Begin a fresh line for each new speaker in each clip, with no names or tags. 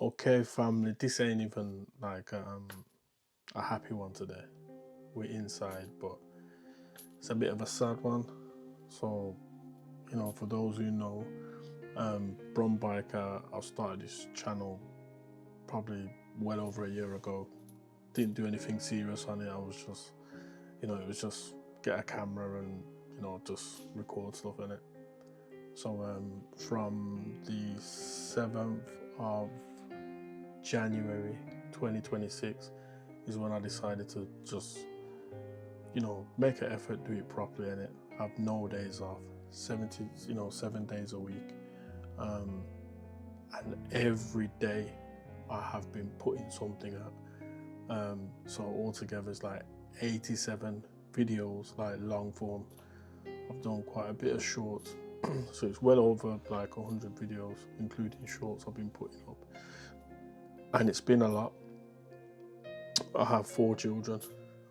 Okay, family, this ain't even like a happy one today. We're inside, but it's a bit of a sad one. So, for those who know, Brum Biker, I started this channel probably well over a year ago. Didn't do anything serious on it. I was just, it was just get a camera and, just record stuff in it. So from the 7th of January 2026 is when I decided to just, make an effort, do it properly, and have no days off, 7 days a week, and every day I have been putting something out. So altogether it's like 87 videos, like long form. I've done quite a bit of shorts, so it's well over like 100 videos, including shorts I've been putting up. And it's been a lot. I have 4 children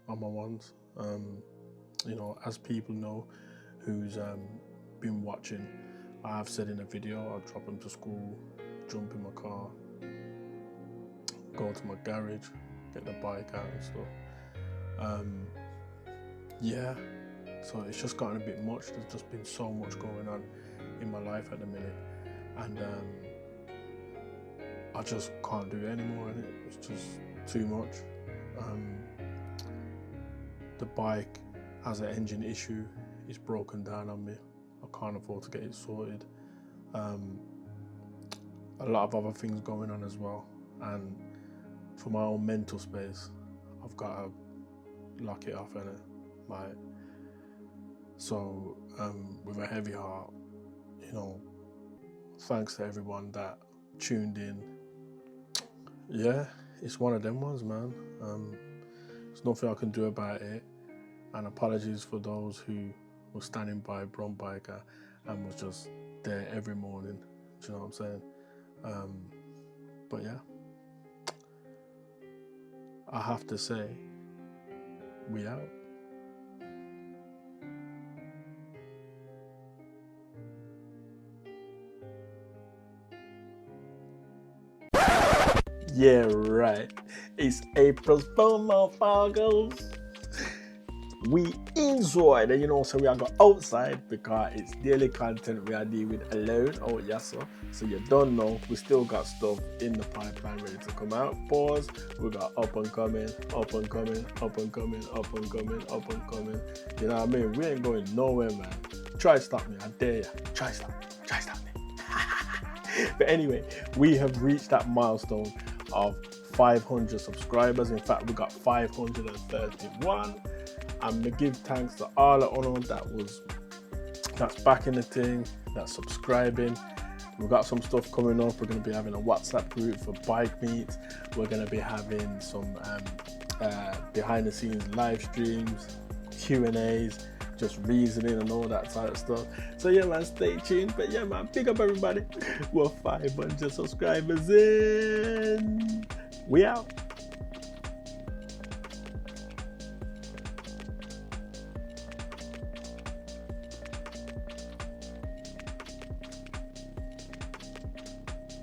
on my ones. As people know who's been watching, I have said in a video, I'll drop them to school, jump in my car, go to my garage, get the bike out and stuff. Yeah, so it's just gotten a bit much. There's just been so much going on in my life at the minute, and I just can't do it anymore, and it's just too much. The bike has an engine issue. It's broken down on me. I can't afford to get it sorted. A lot of other things going on as well, and for my own mental space, I've got to lock it off, innit? So with a heavy heart, thanks to everyone that tuned in. Yeah, it's one of them ones, man. There's nothing I can do about it, and apologies for those who were standing by Brum Biker and was just there every morning. Do you know what I'm saying? But yeah, I have to say, we out. Yeah, right. It's April's Fool, motherfuckers. We enjoyed it, so we are going outside because it's daily content we are dealing with alone. Oh, yes, sir. So you don't know, we still got stuff in the pipeline ready to come out. Pause. We got up and coming, up and coming, up and coming, up and coming, up and coming. You know what I mean? We ain't going nowhere, man. Try stop me, I dare you. Try stop me. But anyway, we have reached that milestone of 500 subscribers. In fact, we got 531. And we give thanks to all the honor that's backing the thing, that's subscribing. We've got some stuff coming up. We're going to be having a WhatsApp group for bike meets. We're going to be having some behind the scenes live streams, Q&As, just reasoning and all that sort of stuff. So yeah, man, stay tuned. But yeah, man, big up everybody. We're 500 subscribers in. We out.